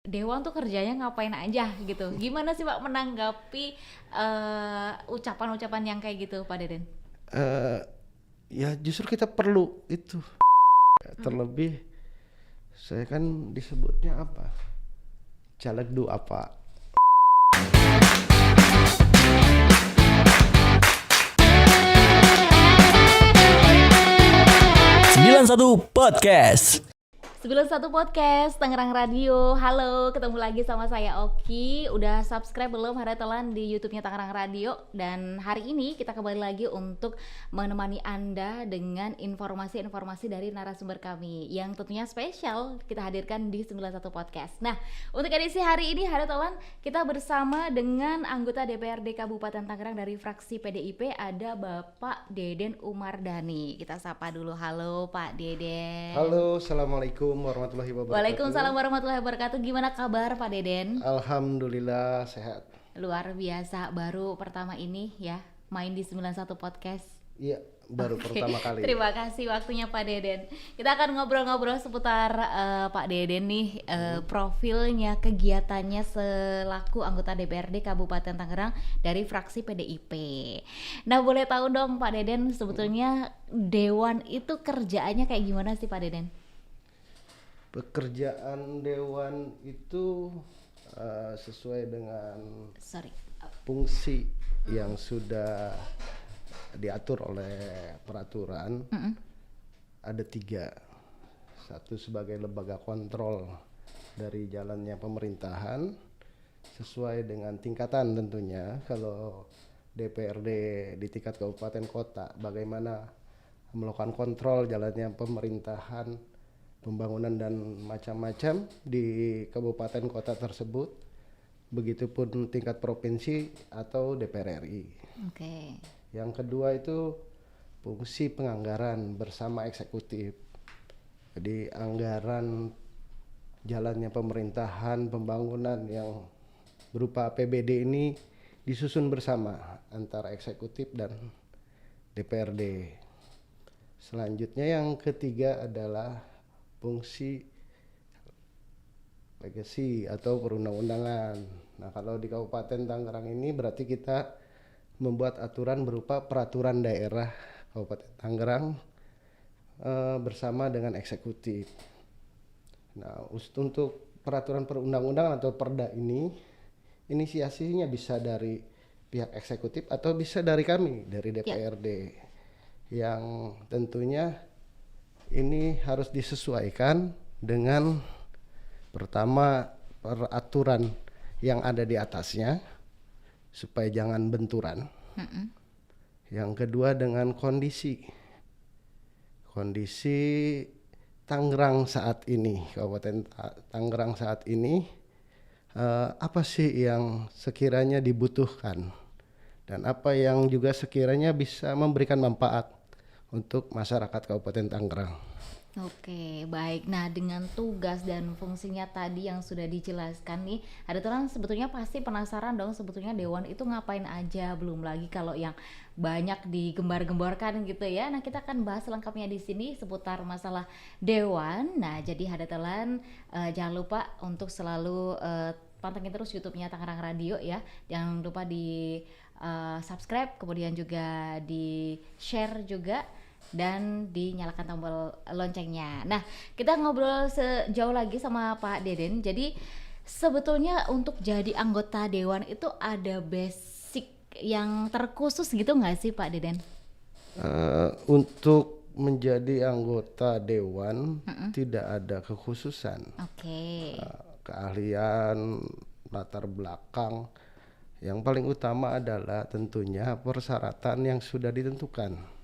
Dewan tuh kerjanya ngapain aja gitu. Gimana sih Pak menanggapi ucapan-ucapan yang kayak gitu Pak Deden? Eh, Ya justru kita perlu itu. Terlebih saya kan disebutnya apa? Caleg du apa? 91 Podcast. 91 Podcast Tangerang Radio. Halo, ketemu lagi sama saya Oki. Udah subscribe belum Hara Telan di YouTube-nya Tangerang Radio? Dan hari ini kita kembali lagi untuk menemani Anda dengan informasi-informasi dari narasumber kami yang tentunya spesial kita hadirkan di 91 Podcast. Nah, untuk edisi hari ini Hara Telan kita bersama dengan anggota DPRD Kabupaten Tangerang dari fraksi PDIP, ada Bapak Deden Umardani. Kita sapa dulu. Halo Pak Deden. Halo, assalamualaikum warahmatullahi wabarakatuh. Waalaikumsalam warahmatullahi wabarakatuh. Gimana kabar Pak Deden? Alhamdulillah sehat. Luar biasa, baru pertama ini ya main di 91 Podcast. Iya, baru pertama kali. Terima kasih waktunya Pak Deden. Kita akan ngobrol-ngobrol seputar Pak Deden nih, profilnya, kegiatannya selaku anggota DPRD Kabupaten Tangerang dari fraksi PDIP. Nah, boleh tahu dong Pak Deden, sebetulnya Dewan itu kerjaannya kayak gimana sih Pak Deden? Pekerjaan dewan itu sesuai dengan fungsi yang sudah diatur oleh peraturan. Ada 3. Satu sebagai lembaga kontrol dari jalannya pemerintahan sesuai dengan tingkatan tentunya. Kalau DPRD di tingkat kabupaten kota bagaimana melakukan kontrol jalannya pemerintahan, pembangunan dan macam-macam di kabupaten kota tersebut. Begitupun tingkat provinsi atau DPR RI. Oke. Yang kedua itu fungsi penganggaran bersama eksekutif. Jadi anggaran jalannya pemerintahan, pembangunan yang berupa APBD ini disusun bersama antara eksekutif dan DPRD. Selanjutnya yang ketiga adalah fungsi legasi atau perundang-undangan. Nah, kalau di Kabupaten Tangerang ini berarti kita membuat aturan berupa peraturan daerah Kabupaten Tangerang bersama dengan eksekutif. Nah, untuk peraturan perundang-undangan atau perda ini, inisiasinya bisa dari pihak eksekutif atau bisa dari kami, dari DPRD. Yang tentunya ini harus disesuaikan dengan pertama peraturan yang ada di atasnya supaya jangan benturan. Yang kedua dengan kondisi Tangerang saat ini, Kabupaten Tangerang saat ini, apa sih yang sekiranya dibutuhkan dan apa yang juga sekiranya bisa memberikan manfaat untuk masyarakat Kabupaten Tangerang. Oke, baik. Nah, dengan tugas dan fungsinya tadi yang sudah dijelaskan nih, ada orang sebetulnya pasti penasaran dong sebetulnya Dewan itu ngapain aja, belum lagi kalau yang banyak digembar-gemborkan gitu ya. Nah, kita akan bahas lengkapnya di sini seputar masalah Dewan. Nah, jadi Hadatelan jangan lupa untuk selalu pantengin terus YouTube-nya Tangerang Radio ya. Jangan lupa di subscribe, kemudian juga di share juga, dan dinyalakan tombol loncengnya. Nah, kita ngobrol sejauh lagi sama Pak Deden. Jadi sebetulnya untuk jadi anggota Dewan itu ada basic yang terkhusus gitu nggak sih Pak Deden? Untuk menjadi anggota Dewan tidak ada kekhususan. Keahlian, latar belakang. Yang paling utama adalah tentunya persyaratan yang sudah ditentukan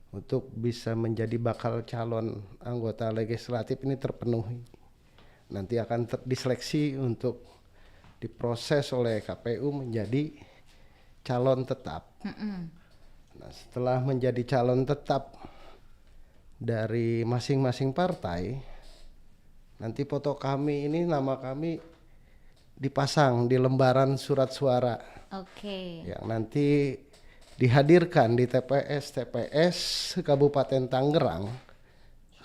untuk bisa menjadi bakal calon anggota legislatif ini terpenuhi. Nanti akan diseleksi untuk diproses oleh KPU menjadi calon tetap. Nah, setelah menjadi calon tetap dari masing-masing partai, nanti foto kami ini, nama kami dipasang di lembaran surat suara. Yang nanti dihadirkan di TPS Kabupaten Tangerang.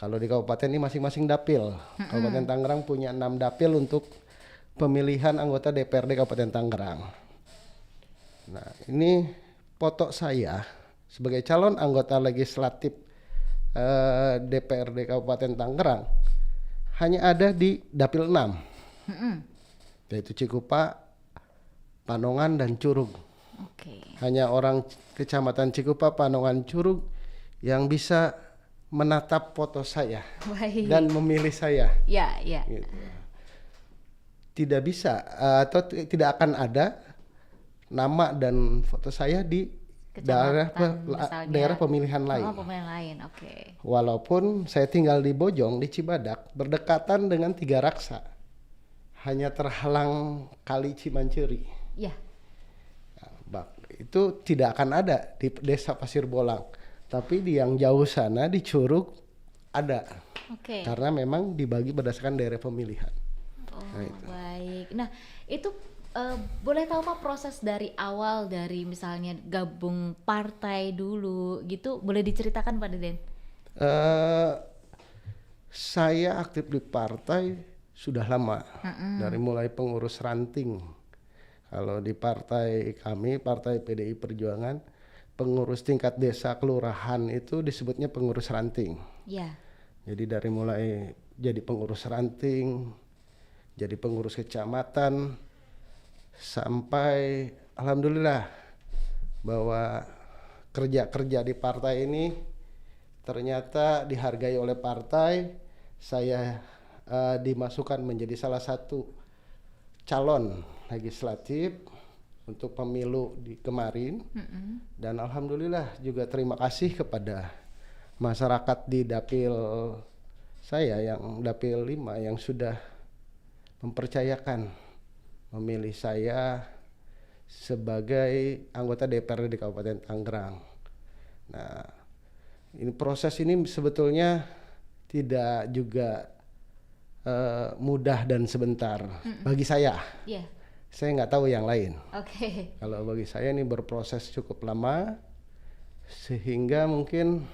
Kalau di kabupaten ini masing-masing dapil. Kabupaten Tangerang punya 6 dapil untuk pemilihan anggota DPRD Kabupaten Tangerang. Nah, ini foto saya sebagai calon anggota legislatif DPRD Kabupaten Tangerang hanya ada di Dapil 6, yaitu Cikupa, Panongan, dan Curug. Oke. Hanya orang Kecamatan Cikupa, Panongan, Curug yang bisa menatap foto saya Baik. dan memilih saya. Ya, ya. Gitu. Tidak bisa atau tidak akan ada nama dan foto saya di Kecamatan, misalnya. daerah pemilihan lain. Oh, pemilihan lain. Oke. Walaupun saya tinggal di Bojong, di Cibadak, berdekatan dengan Tiga Raksa, hanya terhalang Kali Cimanceri. Ya. Itu tidak akan ada di Desa Pasir Bolang, tapi di yang jauh sana di Curug ada. Oke. Karena memang dibagi berdasarkan daerah pemilihan. Oh, Nah, itu. baik. Nah, itu boleh tahu Pak proses dari awal dari misalnya gabung partai dulu gitu, boleh diceritakan Pak Deden? Eh, saya aktif di partai sudah lama, dari mulai pengurus ranting. Kalau di partai kami, Partai PDI Perjuangan, pengurus tingkat desa kelurahan itu disebutnya pengurus ranting. Ya. Jadi dari mulai jadi pengurus ranting, jadi pengurus kecamatan, sampai alhamdulillah bahwa kerja-kerja di partai ini ternyata dihargai oleh partai. Saya dimasukkan menjadi salah satu calon legislatif untuk pemilu di kemarin. Dan alhamdulillah juga terima kasih kepada masyarakat di dapil saya yang dapil 5 yang sudah mempercayakan memilih saya sebagai anggota DPRD di Kabupaten Tangerang. Nah, ini proses ini sebetulnya tidak juga mudah dan sebentar bagi saya. Ya. Saya nggak tahu yang lain. Oke. Kalau bagi saya ini berproses cukup lama, sehingga mungkin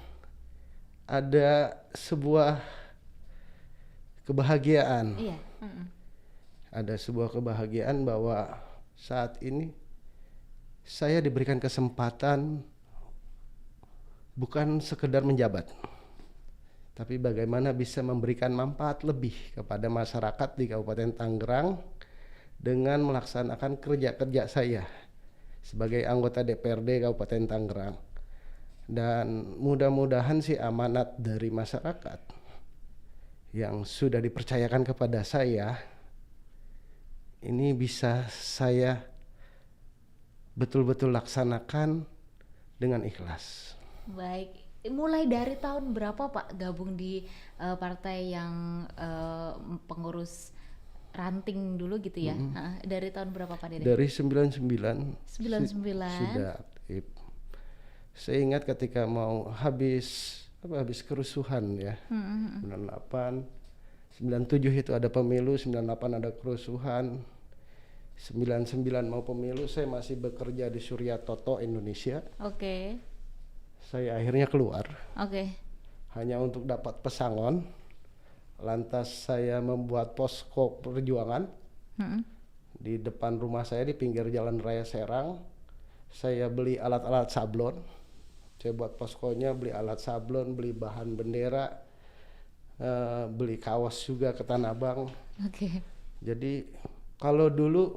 ada sebuah kebahagiaan. Iya. Ada sebuah kebahagiaan bahwa saat ini saya diberikan kesempatan bukan sekedar menjabat, tapi bagaimana bisa memberikan manfaat lebih kepada masyarakat di Kabupaten Tangerang dengan melaksanakan kerja-kerja saya sebagai anggota DPRD Kabupaten Tangerang. Dan mudah-mudahan sih amanat dari masyarakat yang sudah dipercayakan kepada saya ini bisa saya betul-betul laksanakan dengan ikhlas. Baik. Mulai dari tahun berapa Pak gabung di partai yang pengurus ranting dulu gitu ya? Dari tahun berapa Pak Deden? Dari 99 sudah 99. aktif. Saya ingat ketika mau habis kerusuhan ya. 98, 97 itu ada pemilu, 98 ada kerusuhan, 99 mau pemilu, saya masih bekerja di Surya Toto Indonesia. Oke. Saya akhirnya keluar Oke. hanya untuk dapat pesangon. Lantas saya membuat posko perjuangan di depan rumah saya di pinggir Jalan Raya Serang. Saya beli alat-alat sablon. Saya buat poskonya, beli alat sablon, beli bahan bendera, beli kaos juga ke Tanah Abang. Oke. Jadi kalau dulu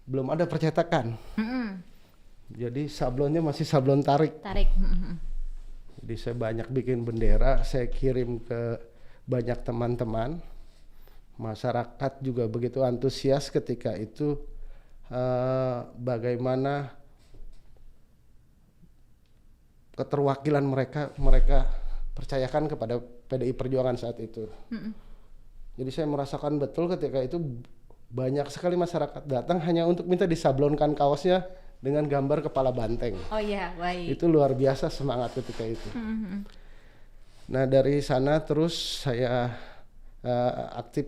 belum ada percetakan, jadi sablonnya masih sablon tarik. Tarik. Jadi saya banyak bikin bendera, saya kirim ke banyak teman-teman. Masyarakat juga begitu antusias ketika itu, bagaimana keterwakilan mereka percayakan kepada PDI Perjuangan saat itu. Jadi saya merasakan betul ketika itu banyak sekali masyarakat datang hanya untuk minta disablonkan kaosnya dengan gambar kepala banteng. Oh iya, baik. Itu luar biasa semangat ketika itu. Nah dari sana terus saya aktif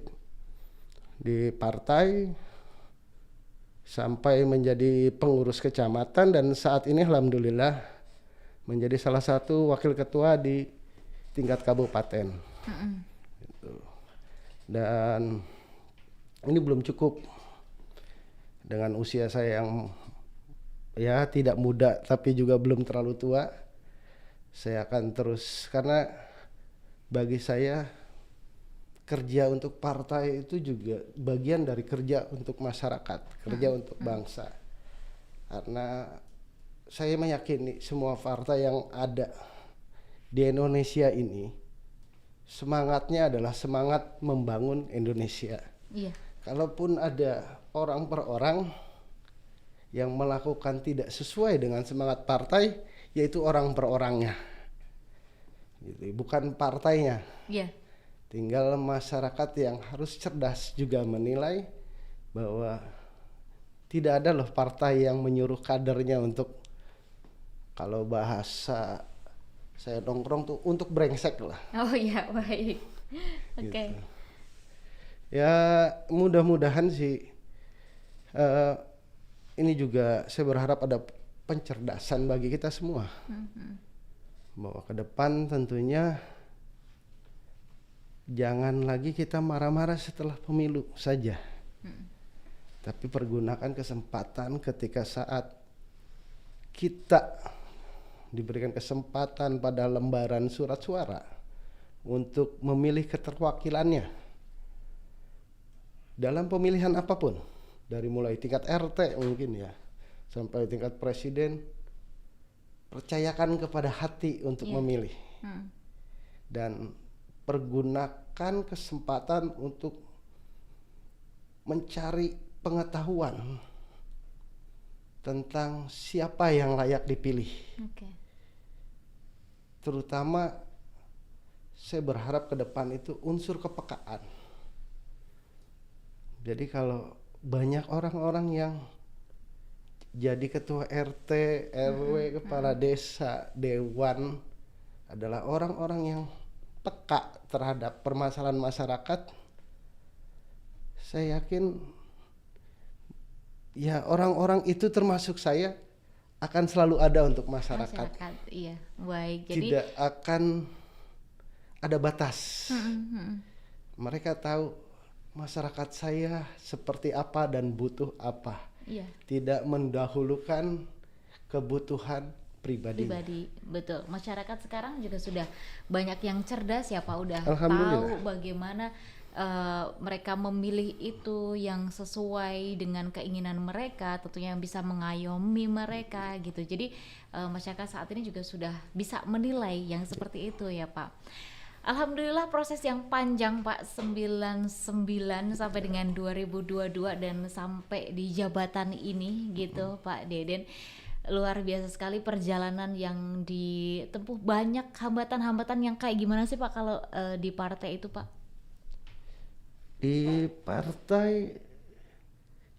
di partai sampai menjadi pengurus kecamatan dan saat ini alhamdulillah menjadi salah satu wakil ketua di tingkat kabupaten. Gitu. Dan ini belum cukup dengan usia saya yang ya tidak muda tapi juga belum terlalu tua. Saya akan terus, karena bagi saya kerja untuk partai itu juga bagian dari kerja untuk masyarakat, kerja untuk bangsa. Karena saya meyakini semua partai yang ada di Indonesia ini semangatnya adalah semangat membangun Indonesia. Iya. Kalaupun ada orang per orang yang melakukan tidak sesuai dengan semangat partai, yaitu orang per orangnya, gitu, bukan partainya. Iya. Tinggal masyarakat yang harus cerdas juga menilai bahwa tidak ada loh partai yang menyuruh kadernya untuk, kalau bahasa saya nongkrong tuh, untuk brengsek lah. Oh iya, baik. Oke. Gitu. Ya mudah-mudahan sih ini juga saya berharap ada pencerdasan bagi kita semua. Bahwa ke depan tentunya jangan lagi kita marah-marah setelah pemilu saja. Tapi pergunakan kesempatan ketika saat kita diberikan kesempatan pada lembaran surat suara untuk memilih keterwakilannya dalam pemilihan apapun, dari mulai tingkat RT mungkin ya sampai tingkat presiden. Percayakan kepada hati untuk memilih, dan pergunakan kesempatan untuk mencari pengetahuan tentang siapa yang layak dipilih. Terutama saya berharap ke depan itu unsur kepekaan. Jadi kalau banyak orang-orang yang jadi ketua RT, RW, kepala desa, dewan adalah orang-orang yang peka terhadap permasalahan masyarakat, saya yakin ya orang-orang itu termasuk saya akan selalu ada untuk masyarakat. Iya, baik. Jadi tidak akan ada batas. Mereka tahu masyarakat saya seperti apa dan butuh apa. iya, Tidak mendahulukan kebutuhan pribadi. betul. Masyarakat sekarang juga sudah banyak yang cerdas ya Pak, udah Alhamdulillah. tahu bagaimana mereka memilih itu yang sesuai dengan keinginan mereka, tentunya yang bisa mengayomi mereka gitu. Jadi masyarakat saat ini juga sudah bisa menilai yang seperti itu ya Pak. Alhamdulillah proses yang panjang Pak, 99 sampai dengan 2022 dan sampai di jabatan ini gitu Pak Deden. Luar biasa sekali perjalanan yang ditempuh, banyak hambatan-hambatan yang kayak gimana sih Pak kalau di partai itu Pak? Di partai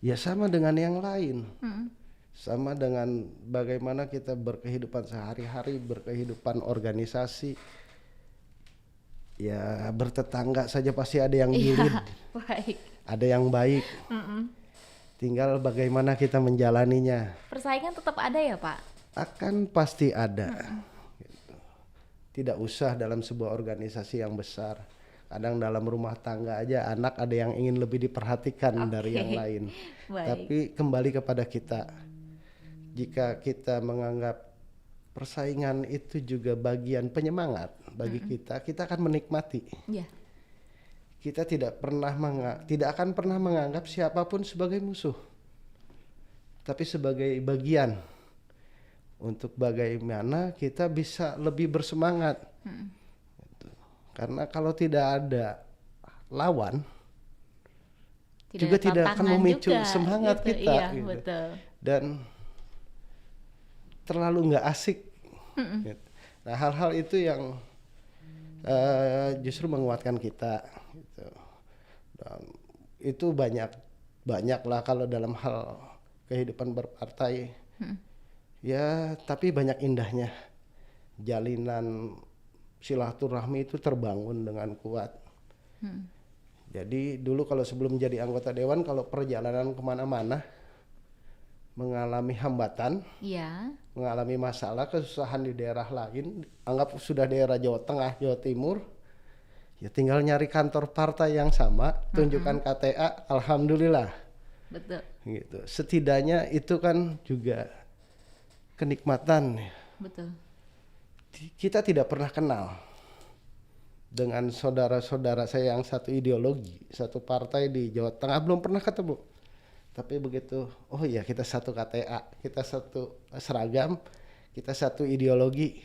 ya sama dengan yang lain. Sama dengan bagaimana kita berkehidupan sehari-hari, berkehidupan organisasi. Ya bertetangga saja pasti ada yang julid, Baik. ada yang baik. Tinggal bagaimana kita menjalaninya. Persaingan tetap ada ya Pak? Akan pasti ada. Gitu. Tidak usah dalam sebuah organisasi yang besar. Kadang dalam rumah tangga aja anak ada yang ingin lebih diperhatikan dari yang lain. Baik. Tapi kembali kepada kita. Jika kita menganggap persaingan itu juga bagian penyemangat bagi kita akan menikmati. Iya. Kita tidak akan pernah menganggap siapapun sebagai musuh, tapi sebagai bagian untuk bagaimana kita bisa lebih bersemangat. Gitu. Karena kalau tidak ada lawan, juga tidak akan memicu semangat gitu. kita. Iya, gitu. betul. Dan terlalu nggak asik. Gitu. Nah hal-hal itu yang justru menguatkan kita. Gitu. Dan itu banyak lah kalau dalam hal kehidupan berpartai. Ya tapi banyak indahnya. Jalinan silaturahmi itu terbangun dengan kuat. Jadi dulu kalau sebelum jadi anggota dewan, kalau perjalanan kemana-mana mengalami hambatan, mengalami masalah, kesusahan di daerah lain, anggap sudah daerah Jawa Tengah, Jawa Timur, Ya tinggal nyari kantor partai yang sama, tunjukkan KTA, alhamdulillah. Betul. Gitu. Setidaknya itu kan juga kenikmatan. Betul. Kita tidak pernah kenal dengan saudara-saudara saya yang satu ideologi, satu partai di Jawa Tengah, belum pernah ketemu. Tapi begitu, oh iya kita satu KTA, kita satu seragam, kita satu ideologi.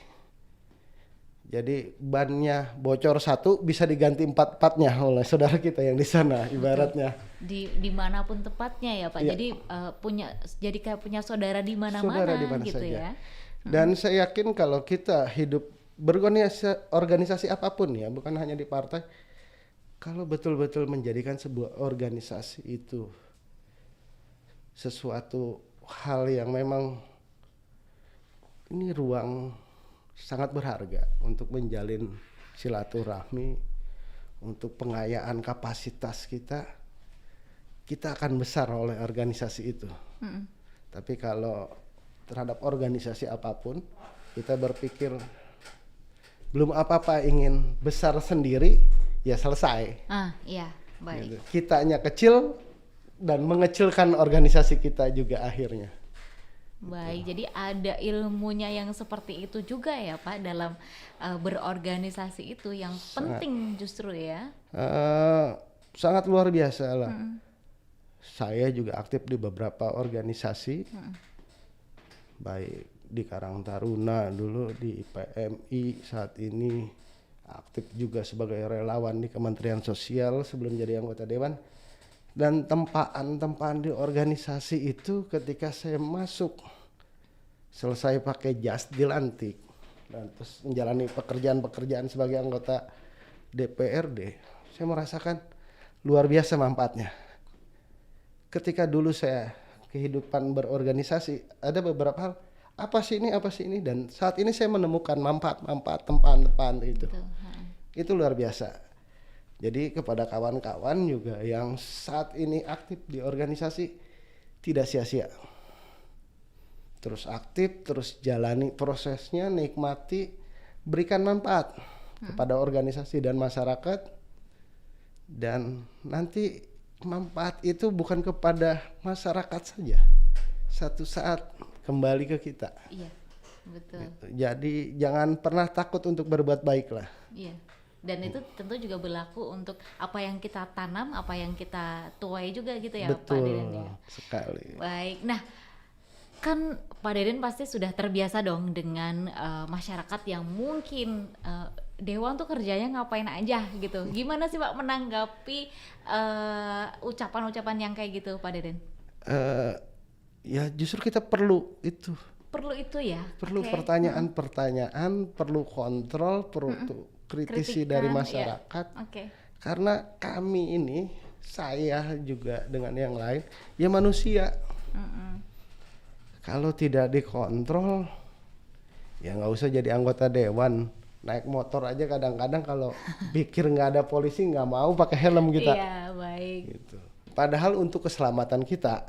Jadi bannya bocor satu bisa diganti empat-empatnya oleh saudara kita yang di sana ibaratnya. Dimanapun tepatnya ya Pak. Iya. Jadi kayak punya saudara di mana-mana Saudara di mana gitu saja. ya. Dan saya yakin kalau kita hidup berorganisasi apapun ya, bukan hanya di partai, kalau betul-betul menjadikan sebuah organisasi itu sesuatu hal yang memang ini ruang sangat berharga untuk menjalin silaturahmi, untuk pengayaan kapasitas kita akan besar oleh organisasi itu. Tapi kalau terhadap organisasi apapun kita berpikir belum apa-apa ingin besar sendiri, ya selesai. Iya, baik. Gitu. Kitanya kecil dan mengecilkan organisasi kita juga akhirnya. Baik, jadi ada ilmunya yang seperti itu juga ya Pak dalam berorganisasi itu yang penting justru ya. Sangat luar biasa lah. Saya juga aktif di beberapa organisasi, baik di Karang Taruna dulu, di PMI, saat ini aktif juga sebagai relawan di Kementerian Sosial sebelum jadi anggota Dewan. Dan tempaan di organisasi itu ketika saya masuk, selesai pakai jas dilantik dan terus menjalani pekerjaan-pekerjaan sebagai anggota DPRD, saya merasakan luar biasa manfaatnya. Ketika dulu saya kehidupan berorganisasi, ada beberapa hal, apa sih ini, dan saat ini saya menemukan manfaat tempaan itu. Itu luar biasa. Jadi kepada kawan-kawan juga yang saat ini aktif di organisasi, tidak sia-sia. Terus aktif, terus jalani prosesnya, nikmati, berikan manfaat kepada organisasi dan masyarakat. Dan nanti manfaat itu bukan kepada masyarakat saja. Satu saat kembali ke kita. Iya, betul. Gitu. Jadi jangan pernah takut untuk berbuat baik lah. Iya. Dan itu tentu juga berlaku untuk apa yang kita tanam, apa yang kita tuai juga gitu ya Pak Deden ya. Betul sekali. Baik, nah kan Pak Deden pasti sudah terbiasa dong dengan masyarakat yang mungkin Dewan tuh kerjanya ngapain aja gitu. Gimana sih Pak menanggapi ucapan-ucapan yang kayak gitu Pak Deden? Ya justru kita perlu itu. Perlu itu ya? Perlu Okay. pertanyaan-pertanyaan, perlu kontrol, perlu kritisi dari masyarakat. Ya. Okay. Karena kami ini, saya juga dengan yang lain, ya manusia. Kalau tidak dikontrol, ya nggak usah jadi anggota dewan. Naik motor aja kadang-kadang kalau pikir nggak ada polisi nggak mau pakai helm kita. Iya, baik. Gitu. Padahal untuk keselamatan kita,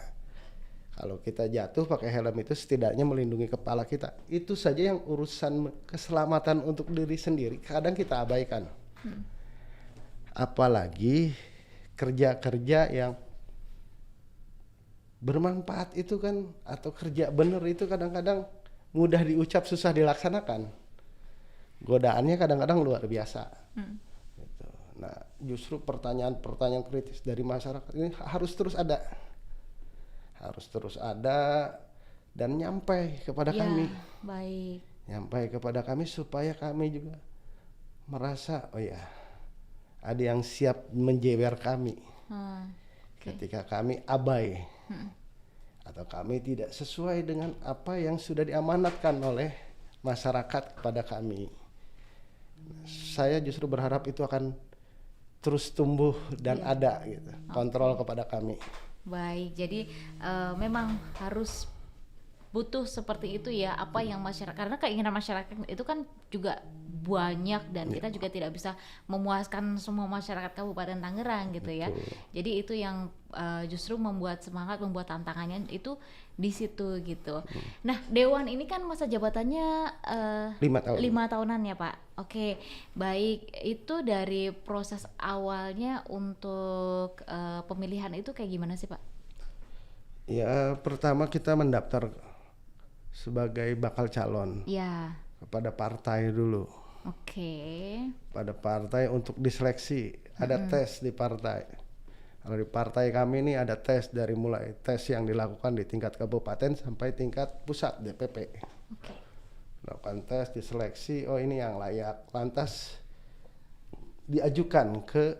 kalau kita jatuh pakai helm itu setidaknya melindungi kepala kita. Itu saja yang urusan keselamatan untuk diri sendiri kadang kita abaikan. Apalagi kerja-kerja yang bermanfaat itu kan, atau kerja bener itu kadang-kadang mudah diucap susah dilaksanakan. Godaannya kadang-kadang luar biasa. Gitu. Nah, justru pertanyaan-pertanyaan kritis dari masyarakat ini harus terus ada. Harus terus ada dan nyampai kepada kami. Baik. Nyampai kepada kami supaya kami juga merasa, oh ya, ada yang siap menjewer kami. Ketika kami abai atau kami tidak sesuai dengan apa yang sudah diamanatkan oleh masyarakat kepada kami. Saya justru berharap itu akan terus tumbuh dan ada gitu, kontrol kepada kami. Baik, jadi memang harus butuh seperti itu ya, apa yang masyarakat, karena keinginan masyarakat itu kan juga banyak dan kita juga tidak bisa memuaskan semua masyarakat Kabupaten Tangerang gitu ya. Jadi itu yang justru membuat semangat, membuat tantangannya itu di situ gitu. Nah, Dewan ini kan masa jabatannya 5 tahun. 5 tahunan ya Pak. Oke, baik. Itu dari proses awalnya untuk pemilihan itu kayak gimana sih Pak? Ya, pertama kita mendaftar sebagai bakal calon Ya, kepada partai dulu. oke. Pada partai untuk diseleksi, ada tes di partai. Kalau di partai kami ini ada tes dari mulai tes yang dilakukan di tingkat kabupaten sampai tingkat pusat DPP. Oke. Lakukan tes, diseleksi, oh ini yang layak, lantas diajukan ke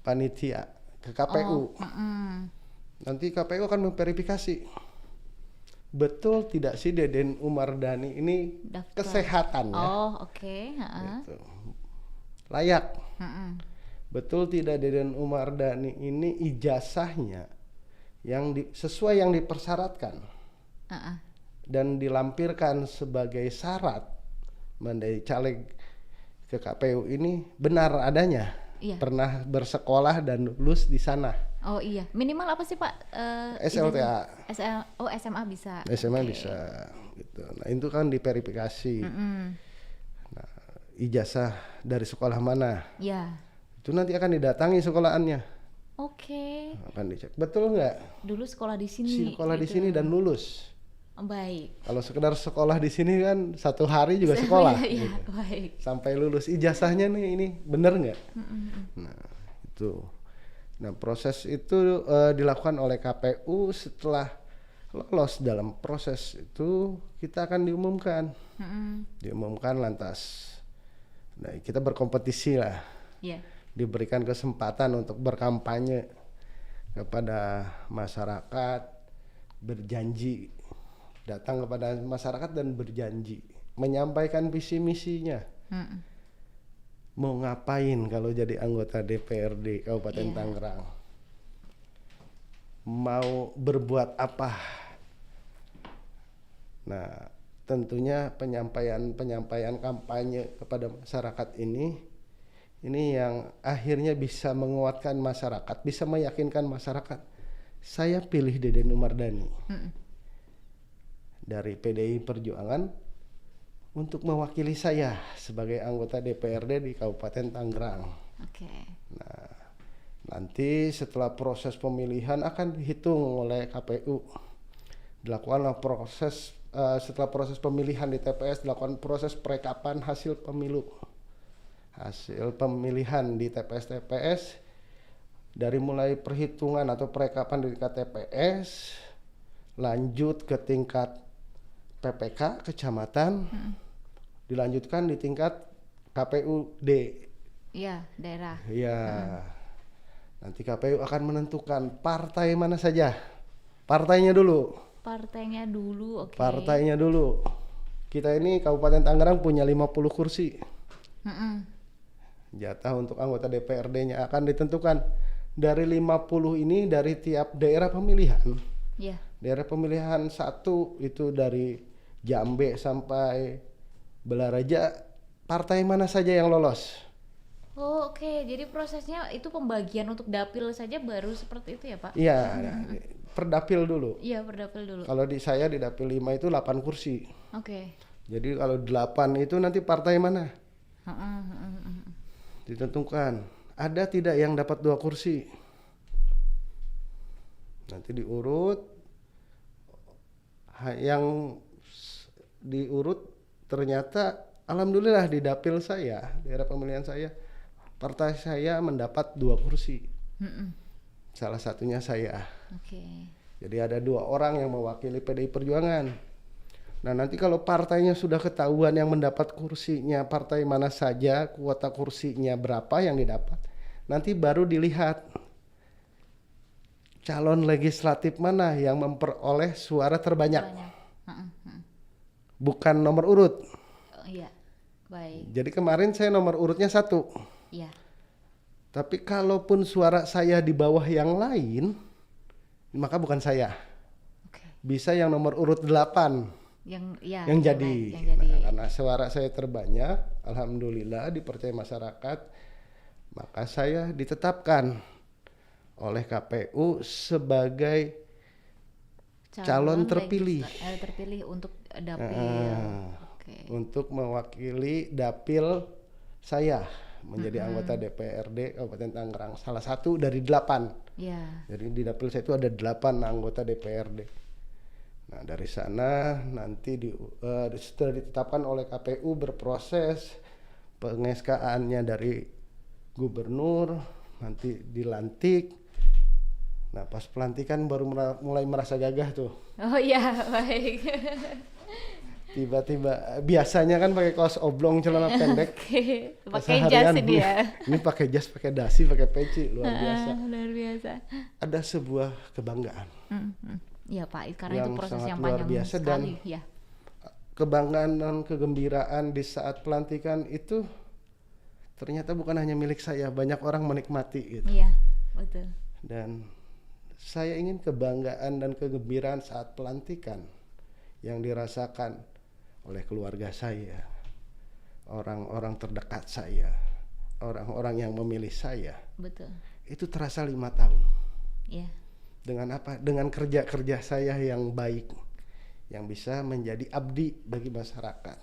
panitia, ke KPU. Nanti KPU akan memverifikasi betul tidak sih Deden Umardani ini Daftar. kesehatannya Oh, oke. gitu. Layak. Betul tidak Deden Umardani ini ijazahnya yang sesuai yang dipersyaratkan dan dilampirkan sebagai syarat menjadi caleg ke KPU ini benar adanya. Iya. Pernah bersekolah dan lulus di sana. Oh iya, minimal apa sih Pak? SLTA. Oh SMA bisa. SMA Oke. bisa gitu. Nah, itu kan diverifikasi. Nah, ijazah dari sekolah mana? Ya. Itu nanti akan didatangi sekolahannya. Oke. Akan dicek. Betul nggak? Dulu sekolah di sini. Sekolah di gitu. sini dan lulus. Baik. Kalau sekedar sekolah di sini kan 1 hari juga sekolah. Iya, gitu. baik. Sampai lulus ijazahnya nih ini bener nggak? Nah itu. Nah proses itu dilakukan oleh KPU setelah lolos dalam proses itu kita akan diumumkan. Diumumkan lantas. Nah kita berkompetisi lah. Iya. Diberikan kesempatan untuk berkampanye kepada masyarakat, berjanji datang kepada masyarakat dan berjanji menyampaikan visi misinya. Mau ngapain kalau jadi anggota DPRD Kabupaten Tangerang? Mau berbuat apa? Nah, tentunya penyampaian kampanye kepada masyarakat ini yang akhirnya bisa menguatkan masyarakat, bisa meyakinkan masyarakat. Saya pilih Deden Umardani dari PDI Perjuangan untuk mewakili saya sebagai anggota DPRD di Kabupaten Tangerang. Oke. Nah, nanti setelah proses pemilihan akan dihitung oleh KPU. Dilakukanlah proses setelah proses pemilihan di TPS, dilakukan proses perekapan hasil pemilu. Hasil pemilihan di TPS dari mulai perhitungan atau perekapan di tingkat TPS lanjut ke tingkat PPK kecamatan, dilanjutkan di tingkat KPUD. Iya, daerah. Ya, nanti KPU akan menentukan partai mana saja. Partainya dulu. Partainya dulu, oke. Partainya dulu. Kita ini Kabupaten Tangerang punya 50 kursi. Jatah untuk anggota DPRD-nya akan ditentukan dari 50 ini dari tiap daerah pemilihan. Iya. Daerah pemilihan 1 itu dari Jambe sampai Belaraja, partai mana saja yang lolos? Oh, oke. Jadi prosesnya itu pembagian untuk dapil saja baru seperti itu ya, Pak? Iya, per dapil dulu. Iya, per dapil dulu. Kalau di saya di dapil 5 itu 8 kursi. Oke. Jadi kalau 8 itu nanti partai mana? Ditentukan. Ada tidak yang dapat 2 kursi? Nanti diurut. Yang diurut ternyata alhamdulillah di dapil saya, daerah pemilihan saya, partai saya mendapat 2 kursi. Salah satunya saya. Oke. Jadi ada 2 orang yang mewakili PDI Perjuangan. Nah nanti kalau partainya sudah ketahuan yang mendapat kursinya partai mana saja, kuota kursinya berapa yang didapat, nanti baru dilihat calon legislatif mana yang memperoleh suara terbanyak. Bukan nomor urut. Oh, iya, baik. Jadi kemarin saya nomor urutnya 1. Iya. Tapi kalaupun suara saya di bawah yang lain, maka bukan saya. Oke. bisa yang nomor urut 8 Yang ya yang oke, jadi. baik, yang jadi. Nah, karena suara saya terbanyak, alhamdulillah dipercaya masyarakat, maka saya ditetapkan oleh KPU sebagai calon terpilih terpilih untuk dapil. Oke. untuk mewakili dapil saya menjadi anggota DPRD Kabupaten Tangerang, salah satu dari 8. Ya. Jadi di dapil saya itu ada 8 anggota DPRD. Nah dari sana nanti setelah ditetapkan oleh KPU berproses pengeskaannya dari gubernur, nanti dilantik. Nah pas pelantikan baru mulai merasa gagah tuh. Oh iya, baik. Tiba-tiba biasanya kan pakai kaos oblong celana pendek. Oke, pakai Keseharian, jas ini ya. Ini pakai jas, pakai dasi, pakai peci, luar biasa. Luar biasa. Ada sebuah kebanggaan. Iya Pak, karena itu Yang proses sangat yang luar panjang biasa sekali ya. Kebanggaan dan kegembiraan di saat pelantikan itu ternyata bukan hanya milik saya, banyak orang menikmati gitu. Iya, betul. Dan saya ingin kebanggaan dan kegembiraan saat pelantikan yang dirasakan oleh keluarga saya, orang-orang terdekat saya, orang-orang yang memilih saya. Betul. Itu terasa 5 tahun. Iya. Dengan apa? Dengan kerja-kerja saya yang baik, yang bisa menjadi abdi bagi masyarakat.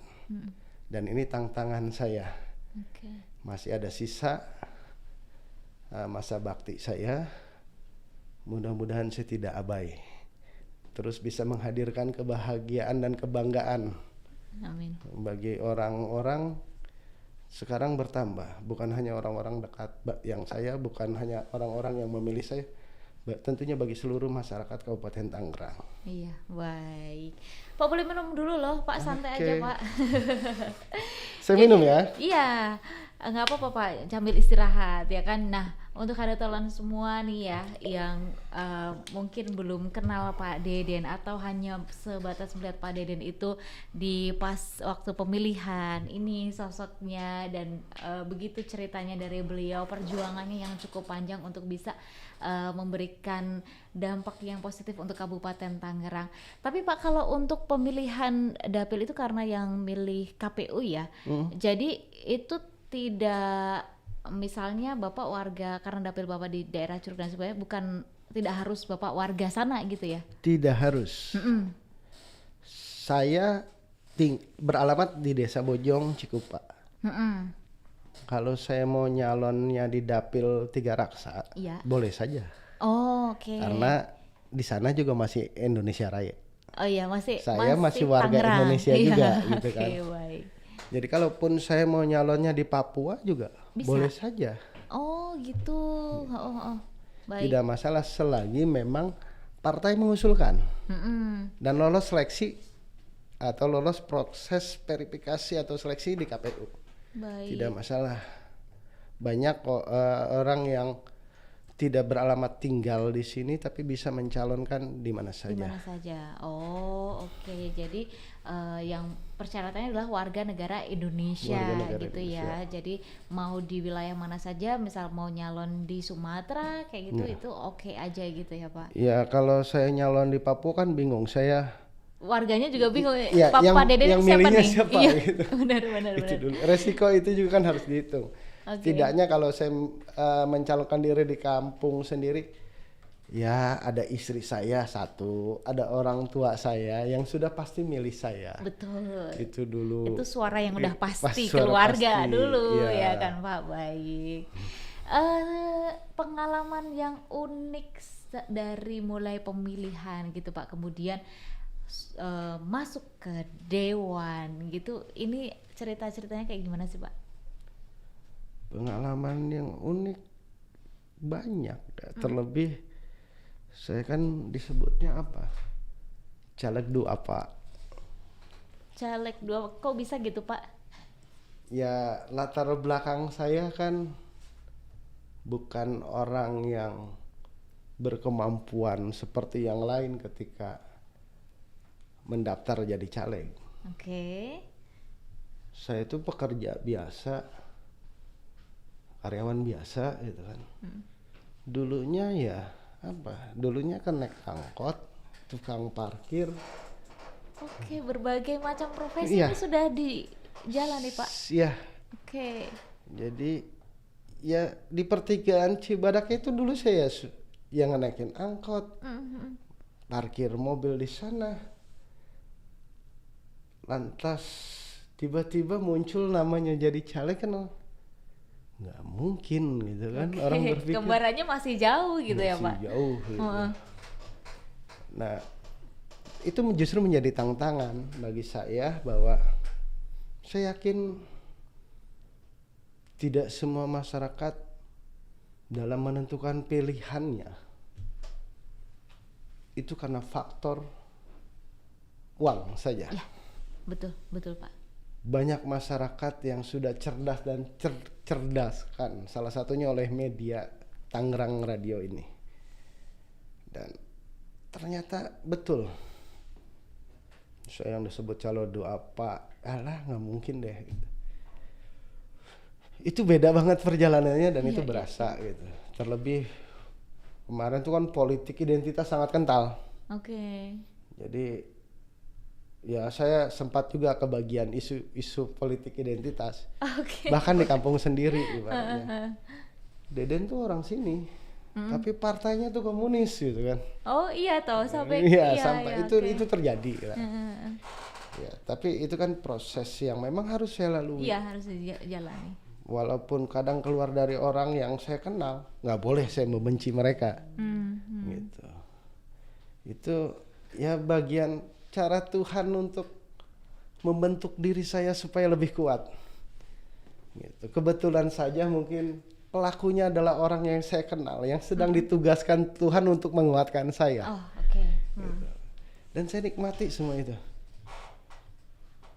Dan ini tantangan saya. Oke. Masih ada sisa masa bakti saya. Mudah-mudahan saya tidak abai. Terus bisa menghadirkan kebahagiaan dan kebanggaan Amin. bagi orang-orang. Sekarang bertambah, bukan hanya orang-orang dekat yang saya, bukan hanya orang-orang yang memilih saya, tentunya bagi seluruh masyarakat Kabupaten Tangerang. Iya, baik. Pak boleh minum dulu loh, Pak, santai aja, Pak. Saya minum ya. Iya, nggak apa-apa Pak, sambil istirahat ya kan. Nah, untuk hadatolan semua nih ya, yang mungkin belum kenal Pak Deden atau hanya sebatas melihat Pak Deden itu di pas waktu pemilihan, ini sosoknya dan begitu ceritanya dari beliau, perjuangannya yang cukup panjang untuk bisa memberikan dampak yang positif untuk Kabupaten Tangerang. Tapi Pak, kalau untuk pemilihan dapil itu karena yang milih KPU ya, jadi itu tidak, misalnya Bapak warga, karena dapil Bapak di daerah Curug dan sebagainya, bukan, tidak harus Bapak warga sana gitu ya? Tidak harus. Saya beralamat di Desa Bojong, Cikupa. Kalau saya mau nyalonnya di dapil Tiga Raksa, Iya. boleh saja. Oh, oke. Karena di sana juga masih Indonesia Raya. Oh iya, masih warga Tangerang. Indonesia juga gitu Oke, kan. baik. Jadi kalaupun saya mau nyalonnya di Papua juga Bisa? boleh saja. Oh gitu. Oh. Baik. Tidak masalah selagi memang partai mengusulkan dan lolos seleksi atau lolos proses verifikasi atau seleksi di KPU. Baik. Tidak masalah. Banyak kok orang yang tidak beralamat tinggal di sini tapi bisa mencalonkan di mana saja. Di mana saja. Oh, oke. Jadi yang persyaratannya adalah warga negara Indonesia Warga negara gitu Indonesia. ya. Jadi mau di wilayah mana saja, misal mau nyalon di Sumatera kayak gitu, itu oke aja gitu ya, Pak. Ya kalau saya nyalon di Papua kan bingung saya. Warganya juga bingung. Iya, Pak Deden yang siapa milihnya nih? siapa Iya, gitu. benar. Itu dulu. Resiko itu juga kan harus dihitung. Oke. Setidaknya kalau saya mencalonkan diri di kampung sendiri, ya ada istri saya satu, ada orang tua saya yang sudah pasti milih saya. Betul. Itu dulu. Itu suara yang udah pasti, suara keluarga pasti, dulu iya. ya kan Pak. Baik. Pengalaman yang unik dari mulai pemilihan gitu Pak, kemudian masuk ke dewan gitu, ini cerita-ceritanya kayak gimana sih Pak? Pengalaman yang unik banyak, terlebih saya kan disebutnya apa? Caleg dua apa? Caleg 2, kok bisa gitu Pak? Ya latar belakang saya kan bukan orang yang berkemampuan seperti yang lain ketika mendaftar jadi caleg. Oke. Saya itu pekerja biasa, karyawan biasa gitu kan. Dulunya ya apa? Dulunya kan naik angkot, tukang parkir. Oke, berbagai macam profesi Iya. ini sudah dijalani, Pak. Iya, Oke. jadi ya di pertigaan Cibadak itu dulu saya yang naikin angkot, Mhm. parkir mobil di sana. Lantas tiba-tiba muncul namanya jadi caleg kan nggak mungkin gitu kan, Oke, orang berpikir gambarannya masih jauh gitu ya, masih Pak. jauh gitu. Heeh. Nah, itu justru menjadi tantangan bagi saya bahwa saya yakin tidak semua masyarakat dalam menentukan pilihannya itu karena faktor uang saja. Ya, betul, betul, Pak. Banyak masyarakat yang sudah cerdas dan cerdaskan, salah satunya oleh media Tangerang Radio ini. Dan ternyata betul. Saya yang disebut calo doa Pak, alah nggak mungkin deh. Gitu. Itu beda banget perjalanannya dan itu berasa gitu. Terlebih kemarin tuh kan politik identitas sangat kental. Oke. Jadi ya saya sempat juga kebagian isu politik identitas. Oke. Bahkan di kampung sendiri ibaratnya. Deden tuh orang sini, tapi partainya tuh komunis gitu kan. Oh iya toh, sampai Iya, sampai oke. itu terjadi. Kan. Heeh. Ya, tapi itu kan proses yang memang harus saya lalui. Iya, harus dijalani. Walaupun kadang keluar dari orang yang saya kenal, nggak boleh saya membenci mereka. Gitu. Itu ya bagian cara Tuhan untuk membentuk diri saya supaya lebih kuat. Gitu. Kebetulan saja mungkin pelakunya adalah orang yang saya kenal, yang sedang ditugaskan Tuhan untuk menguatkan saya. Oh, oke. Gitu. Dan saya nikmati semua itu.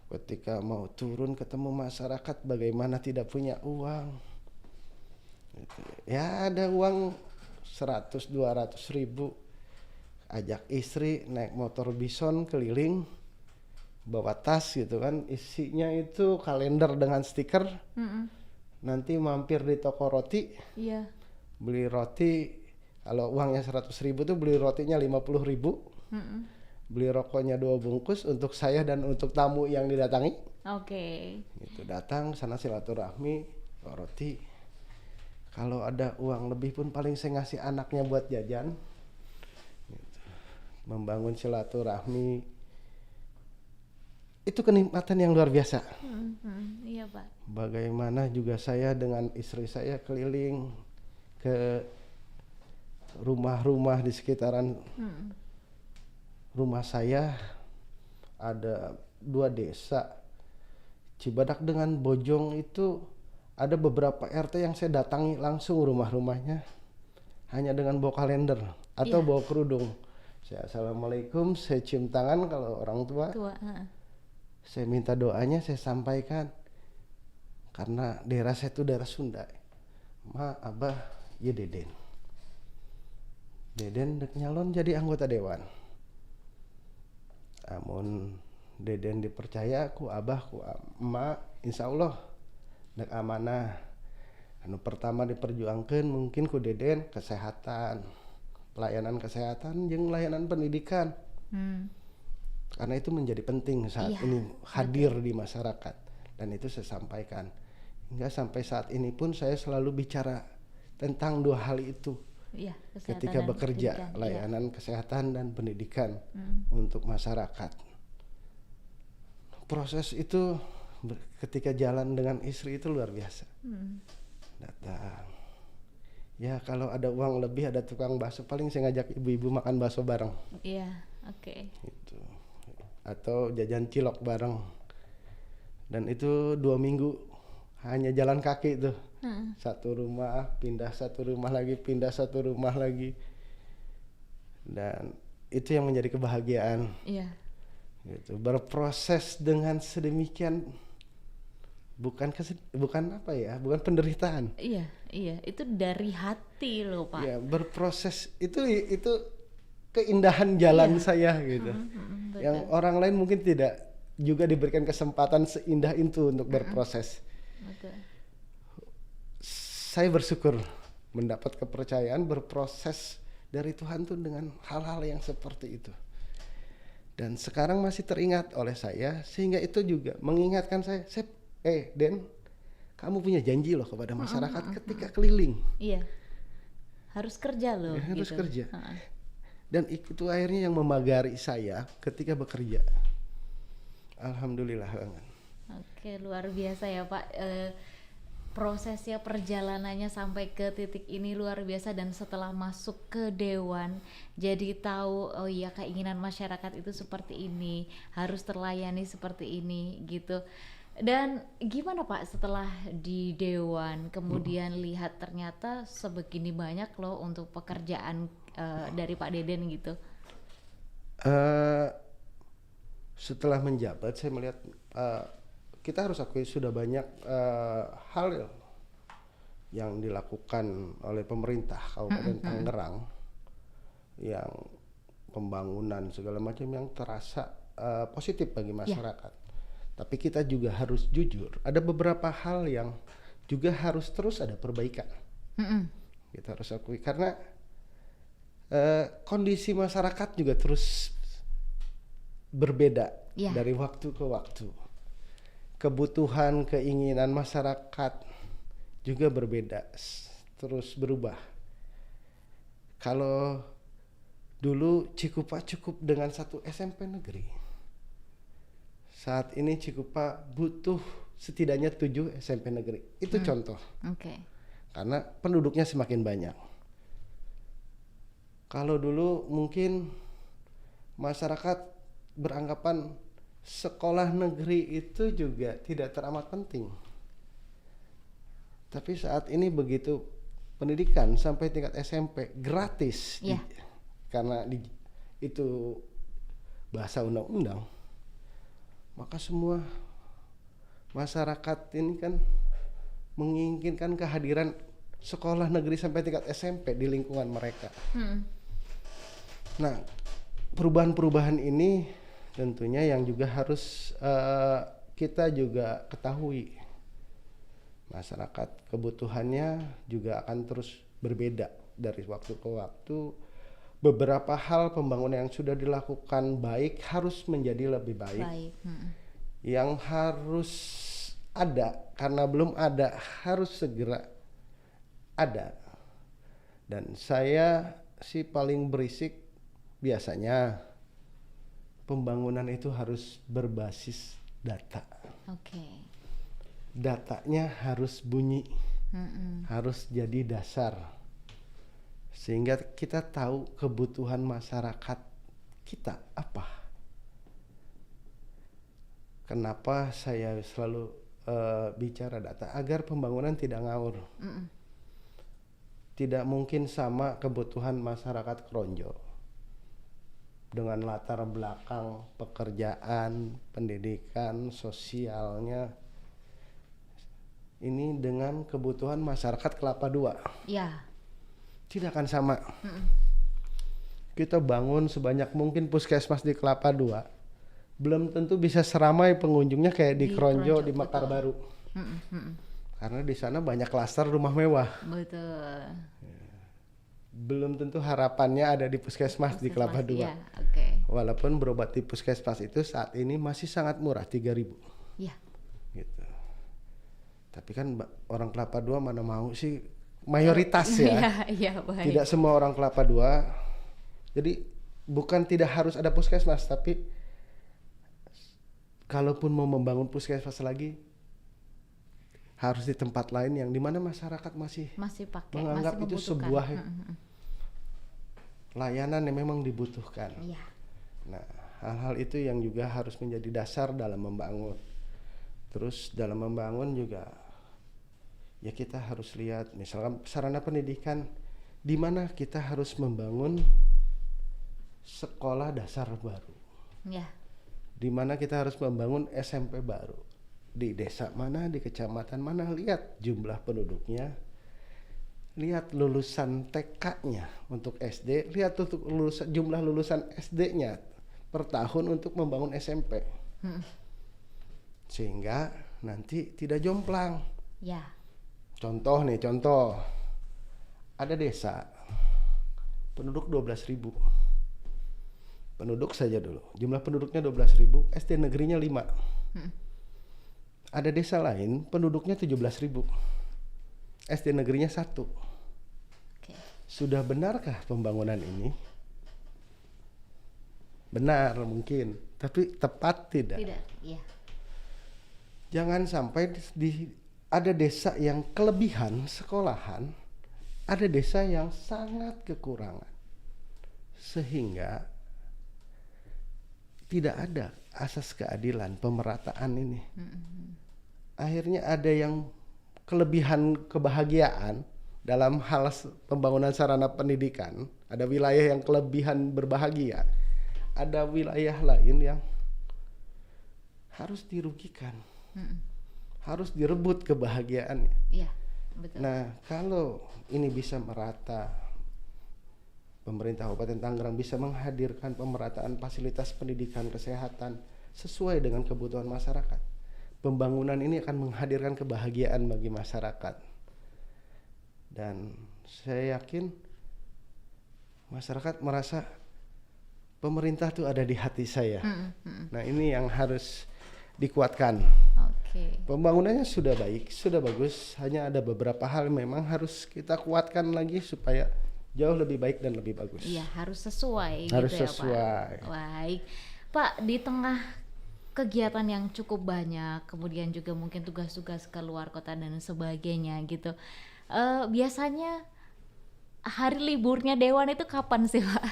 Ketika mau turun ketemu masyarakat bagaimana tidak punya uang. Gitu. Ya ada uang 100-200 ribu. Ajak istri naik motor bison keliling. Bawa tas gitu kan. Isinya itu kalender dengan stiker. Nanti mampir di toko roti. Iya. Beli roti. Kalau uangnya 100 ribu tuh beli rotinya 50 ribu. Beli rokoknya 2 bungkus untuk saya dan untuk tamu yang didatangi. Oke. Gitu, datang sana silaturahmi, bawa roti. Kalau ada uang lebih pun paling saya ngasih anaknya buat jajan. Gitu. Membangun silaturahmi. Itu kenikmatan yang luar biasa. Iya, Pak. Bagaimana juga saya dengan istri saya keliling ke rumah-rumah di sekitaran rumah saya. Ada 2 desa Cibadak dengan Bojong itu ada beberapa RT yang saya datangi langsung rumah-rumahnya hanya dengan bawa kalender atau bawa kerudung. Saya assalamualaikum, saya cium tangan kalau orang tua. Saya minta doanya, saya sampaikan karena daerah saya itu daerah Sunda. Ma, abah, ya Deden. Deden dek nyalon jadi anggota dewan. Amun Deden dipercaya ku abah ku emak insya Allah dek amanah. Anu pertama diperjuangkan mungkin ku Deden kesehatan, pelayanan kesehatan jeung layanan pendidikan. Karena itu menjadi penting saat ini hadir di masyarakat dan itu saya sampaikan. Hingga sampai saat ini pun saya selalu bicara tentang 2 hal itu. Iya, Ketika bekerja, layanan kesehatan dan pendidikan untuk masyarakat. Proses itu ketika jalan dengan istri itu luar biasa. Datang. Ya kalau ada uang lebih ada tukang bakso paling saya ngajak ibu-ibu makan bakso bareng. Iya, oke. Gitu. Atau jajan cilok bareng. Dan itu 2 minggu hanya jalan kaki tuh. Satu rumah, pindah satu rumah lagi, pindah satu rumah lagi. Dan itu yang menjadi kebahagiaan. Iya. Gitu. Berproses dengan sedemikian bukan apa ya, bukan penderitaan. Iya, iya, itu dari hati loh, Pak. Ya, berproses itu keindahan jalan saya gitu. Yang orang lain mungkin tidak juga diberikan kesempatan seindah itu untuk berproses. Betul. Saya bersyukur mendapat kepercayaan berproses dari Tuhan tuh dengan hal-hal yang seperti itu. Dan sekarang masih teringat oleh saya, sehingga itu juga mengingatkan saya, Den, kamu punya janji loh kepada masyarakat ketika keliling. Iya. Harus kerja loh Harus gitu. kerja. Dan itu akhirnya yang memagari saya ketika bekerja. Alhamdulillah banget. Oke, luar biasa ya Pak. Prosesnya, perjalanannya sampai ke titik ini luar biasa, dan setelah masuk ke dewan jadi tahu, oh iya, keinginan masyarakat itu seperti ini, harus terlayani seperti ini gitu. Dan gimana Pak setelah di dewan kemudian lihat ternyata sebegini banyak loh untuk pekerjaan dari Pak Deden gitu? Setelah menjabat saya melihat kita harus akui sudah banyak hal yang dilakukan oleh pemerintah Kabupaten Tangerang, yang pembangunan segala macam yang terasa positif bagi masyarakat. Tapi kita juga harus jujur, ada beberapa hal yang juga harus terus ada perbaikan. Kita harus akui karena kondisi masyarakat juga terus berbeda dari waktu ke waktu. Kebutuhan, keinginan masyarakat juga berbeda, terus berubah. Kalau dulu Cikupa cukup dengan 1 SMP negeri, saat ini Cikupa butuh setidaknya 7 SMP negeri. Itu contoh. Karena penduduknya semakin banyak. Kalau dulu mungkin masyarakat beranggapan sekolah negeri itu juga tidak teramat penting. Tapi saat ini begitu pendidikan sampai tingkat SMP gratis, karena itu bahasa undang-undang, maka semua masyarakat ini kan menginginkan kehadiran sekolah negeri sampai tingkat SMP di lingkungan mereka. Nah, perubahan-perubahan ini tentunya yang juga harus kita juga ketahui. Masyarakat kebutuhannya juga akan terus berbeda dari waktu ke waktu. Beberapa hal pembangunan yang sudah dilakukan baik harus menjadi lebih baik. Yang harus ada, karena belum ada, harus segera ada. Dan saya sih paling berisik biasanya pembangunan itu harus berbasis data. Datanya harus bunyi, harus jadi dasar, sehingga kita tahu kebutuhan masyarakat kita apa. Kenapa saya selalu bicara data? Agar pembangunan tidak ngawur. Tidak mungkin sama kebutuhan masyarakat Kronjo dengan latar belakang pekerjaan, pendidikan, sosialnya, ini dengan kebutuhan masyarakat Kelapa II. Tidak akan sama. Kita bangun sebanyak mungkin puskesmas di Kelapa II, belum tentu bisa seramai pengunjungnya kayak di Kronjo, di Mekar Baru. Karena di sana banyak klaster rumah mewah. Belum tentu harapannya ada di puskesmas di Kelapa II. Walaupun berobat di puskesmas itu saat ini masih sangat murah, 3.000. Gitu. Tapi kan orang Kelapa II mana mau sih, mayoritas ya. Tidak semua orang Kelapa II. Jadi bukan tidak harus ada puskesmas, tapi kalaupun mau membangun puskesmas lagi harus di tempat lain yang dimana masyarakat masih pakai, menganggap itu sebuah layanan yang memang dibutuhkan. Nah, hal-hal itu yang juga harus menjadi dasar dalam membangun. Terus dalam membangun juga ya kita harus lihat misalkan sarana pendidikan, di mana kita harus membangun sekolah dasar baru. Di mana kita harus membangun SMP baru. Di desa mana, di kecamatan mana, lihat jumlah penduduknya, lihat lulusan TK-nya untuk SD, lihat untuk jumlah lulusan SD-nya per tahun untuk membangun SMP. Sehingga nanti tidak jomplang. Contoh, ada desa penduduk 12.000, penduduk saja dulu. Jumlah penduduknya 12.000, SD negerinya 5. Ada desa lain penduduknya 17.000, SD negerinya 1. Oke. Sudah benarkah pembangunan ini? Benar mungkin, tapi tepat tidak. Tidak, iya. Jangan sampai ada desa yang kelebihan sekolahan, ada desa yang sangat kekurangan. Sehingga tidak ada asas keadilan pemerataan ini. Akhirnya ada yang kelebihan kebahagiaan dalam hal pembangunan sarana pendidikan. Ada wilayah yang kelebihan berbahagia. Ada wilayah lain yang harus dirugikan. Harus direbut kebahagiaannya. Iya, betul. Nah, kalau ini bisa merata, pemerintah Kabupaten Tangerang bisa menghadirkan pemerataan fasilitas pendidikan kesehatan sesuai dengan kebutuhan masyarakat. Pembangunan ini akan menghadirkan kebahagiaan bagi masyarakat. Dan saya yakin masyarakat merasa pemerintah itu ada di hati saya. Nah, ini yang harus dikuatkan. Oke. Pembangunannya sudah baik, sudah bagus. Hanya ada beberapa hal memang harus kita kuatkan lagi supaya jauh lebih baik dan lebih bagus. Iya, harus sesuai Harus gitu ya, sesuai. Pak. Baik. Pak, di tengah kegiatan yang cukup banyak, kemudian juga mungkin tugas-tugas ke luar kota dan sebagainya gitu. Biasanya hari liburnya Dewan itu kapan sih, Pak?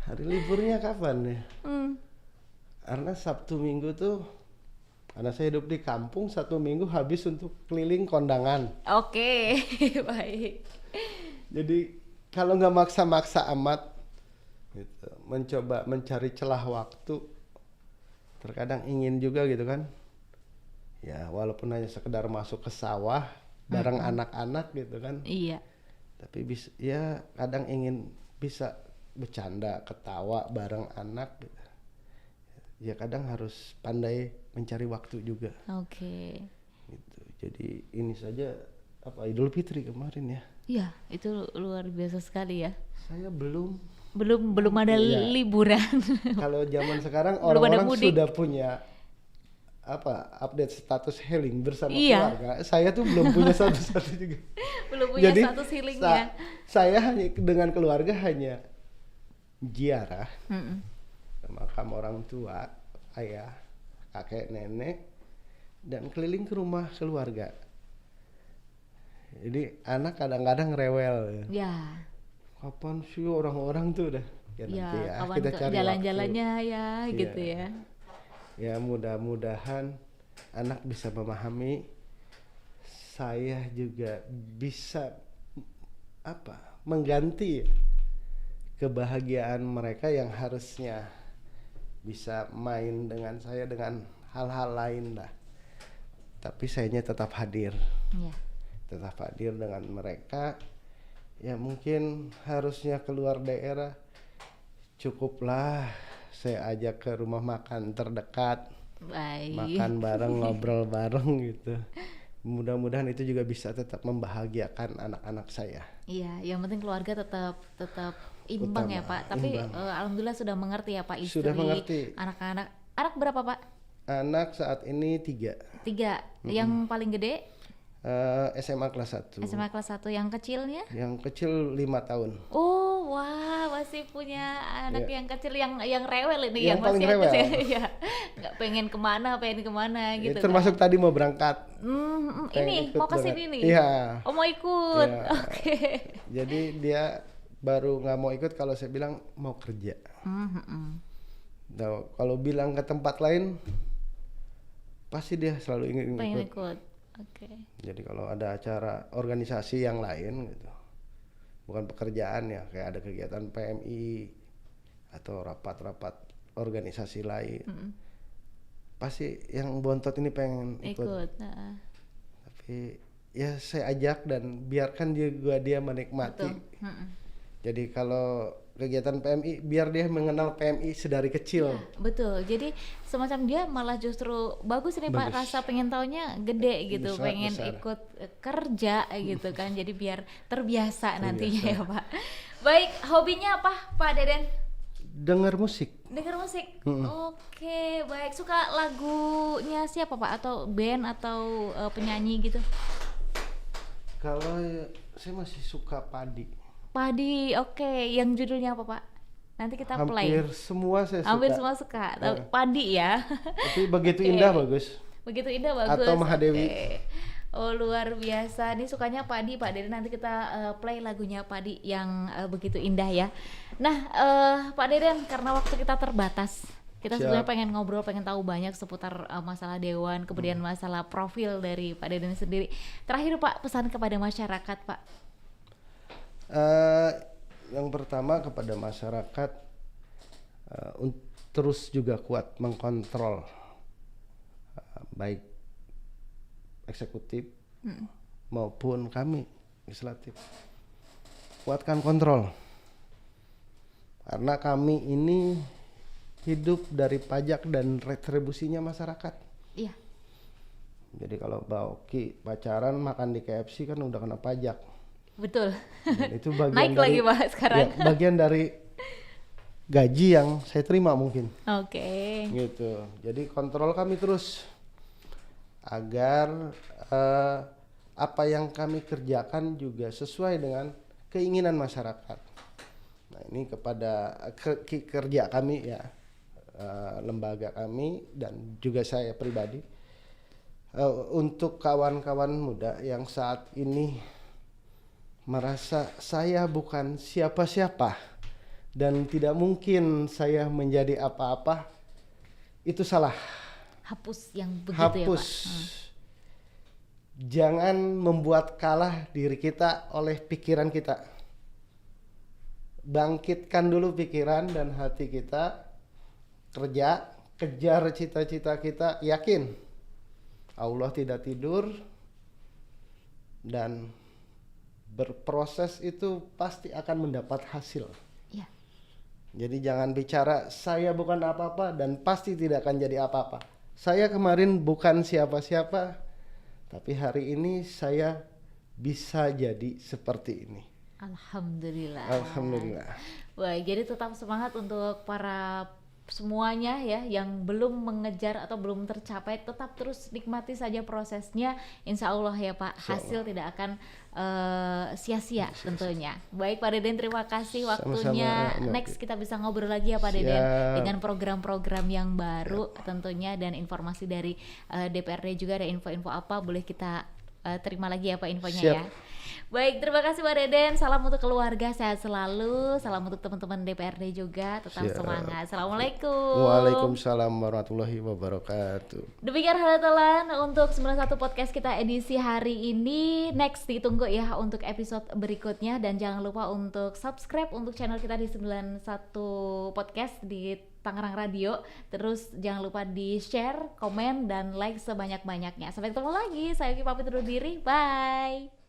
Hari liburnya kapan ya? Karena Sabtu Minggu tuh, karena saya hidup di kampung, 1 minggu habis untuk keliling kondangan. Oke, baik. Jadi kalau nggak maksa-maksa amat, gitu, mencoba mencari celah waktu, terkadang ingin juga gitu kan, ya walaupun hanya sekedar masuk ke sawah bareng anak-anak gitu kan, Iya. tapi ya kadang ingin bisa bercanda, ketawa bareng anak, gitu. Ya kadang harus pandai mencari waktu juga. Oke. Gitu. Jadi ini saja Idul Fitri kemarin ya. Iya, itu luar biasa sekali ya. Saya belum Ada Iya. liburan. Kalau zaman sekarang Belum ada orang-orang mudik. sudah punya update status healing bersama Iya. keluarga. Saya tuh belum punya satu-satu juga. Belum punya Jadi status healingnya. saya hanya dengan keluarga hanya ziarah ke makam orang tua, ayah, kakek, nenek, dan keliling ke rumah keluarga. Jadi anak kadang-kadang rewel. Ya. Kapan sih orang-orang tuh udah? Ya nanti ya kawan kita ke cari jalan-jalannya ya, Iya. gitu ya. Ya mudah-mudahan anak bisa memahami, saya juga bisa mengganti kebahagiaan mereka yang harusnya bisa main dengan saya dengan hal-hal lain lah. Tapi sayanya tetap hadir. Iya. Tetap hadir dengan mereka. Ya mungkin harusnya keluar daerah, cukuplah saya ajak ke rumah makan terdekat, Baik. makan bareng, ngobrol bareng gitu. Mudah-mudahan itu juga bisa tetap membahagiakan anak-anak saya. Iya, yang penting keluarga tetap imbang Utama, ya Pak. Tapi imbang. Alhamdulillah sudah mengerti ya Pak, istri, Sudah mengerti. anak-anak. Anak berapa Pak? Anak saat ini 3, 3. Yang paling gede SMA kelas 1. SMA kelas 1, yang kecilnya? Yang kecil 5 tahun. Oh, wah, masih punya anak yang kecil yang rewel ini, Yang paling masih rewel. ya. Nggak pengen kemana gitu. Termasuk tadi mau berangkat. Ini ikut mau ke banget. sini nih. Iya. Oh, mau ikut. Iya. Oke. Jadi dia baru nggak mau ikut kalau saya bilang mau kerja. Nah, kalau bilang ke tempat lain, pasti dia selalu ingin Pengen ikut. ikut. Oke. Jadi kalau ada acara organisasi yang lain gitu, bukan pekerjaan ya, kayak ada kegiatan PMI atau rapat-rapat organisasi lain, pasti yang bontot ini pengen ikut. Nah. Tapi ya saya ajak dan biarkan juga dia menikmati. Betul. Jadi kalau kegiatan PMI, biar dia mengenal PMI sedari kecil. Ya, betul. Jadi semacam dia malah justru bagus ini Pak, Bagus. rasa pengen taunya gede gitu, Besar, pengen besar. ikut kerja gitu kan. Jadi biar terbiasa nantinya ya Pak. Baik, hobinya apa Pak Deden? dengar musik. Dengar musik. Oke, baik. Suka lagunya siapa Pak? Atau band atau penyanyi gitu? Kalau saya masih suka Padi. Padi, oke. Yang judulnya apa Pak? Nanti kita play. Hampir semua saya suka. Hampir semua suka. Padi ya. Tapi begitu Oke. indah bagus. Begitu indah bagus. Atau Mahadewi. Oke. Oh luar biasa. Ini sukanya Padi Pak. Jadi nanti kita play lagunya Padi yang begitu indah ya. Nah Pak Deden, karena waktu kita terbatas, kita Siap. sebenarnya pengen ngobrol, pengen tahu banyak seputar masalah Dewan, kemudian masalah profil dari Pak Deden sendiri. Terakhir Pak, pesan kepada masyarakat Pak. Yang pertama kepada masyarakat, terus juga kuat mengkontrol baik eksekutif maupun kami legislatif. Kuatkan kontrol, karena kami ini hidup dari pajak dan retribusinya masyarakat. Iya. Jadi kalau Mbak Oki pacaran makan di KFC kan udah kena pajak. Betul. Dan itu bagian Naik dari, lagi Pak sekarang. ya, bagian dari gaji yang saya terima mungkin. Oke. Gitu. Jadi kontrol kami terus agar apa yang kami kerjakan juga sesuai dengan keinginan masyarakat. Nah ini kepada kerja kami ya, lembaga kami dan juga saya pribadi, untuk kawan-kawan muda yang saat ini merasa saya bukan siapa-siapa dan tidak mungkin saya menjadi apa-apa, itu salah. Hapus yang begitu Hapus. ya Pak. Jangan membuat kalah diri kita oleh pikiran kita. Bangkitkan dulu pikiran dan hati kita, kerja, kejar cita-cita kita, yakin Allah tidak tidur dan berproses itu pasti akan mendapat hasil. Iya. Jadi jangan bicara saya bukan apa-apa dan pasti tidak akan jadi apa-apa. Saya kemarin bukan siapa-siapa, tapi hari ini saya bisa jadi seperti ini. Alhamdulillah. Alhamdulillah. Baik, jadi tetap semangat untuk para semuanya ya yang belum mengejar atau belum tercapai, tetap terus nikmati saja prosesnya. Insya Allah ya Pak, hasil tidak akan sia-sia tentunya. Baik Pak Deden, terima kasih waktunya. Sama-sama, Next kita bisa ngobrol lagi ya Pak Deden Siap. dengan program-program yang baru tentunya, dan informasi dari DPRD juga, ada info-info apa boleh kita terima lagi ya Pak infonya. Siap. Ya. Baik, terima kasih Pak Deden. Salam untuk keluarga, sehat selalu. Salam untuk teman-teman DPRD juga, tetap Siap. semangat. Assalamualaikum. Waalaikumsalam warahmatullahi wabarakatuh. Demikian hadirin untuk 91 podcast kita edisi hari ini. Next ditunggu ya untuk episode berikutnya, dan jangan lupa untuk subscribe untuk channel kita di 91 podcast di Tangerang Radio. Terus jangan lupa di share, komen, dan like sebanyak-banyaknya. Sampai ketemu lagi. Saya Uki pamit undur diri. Bye.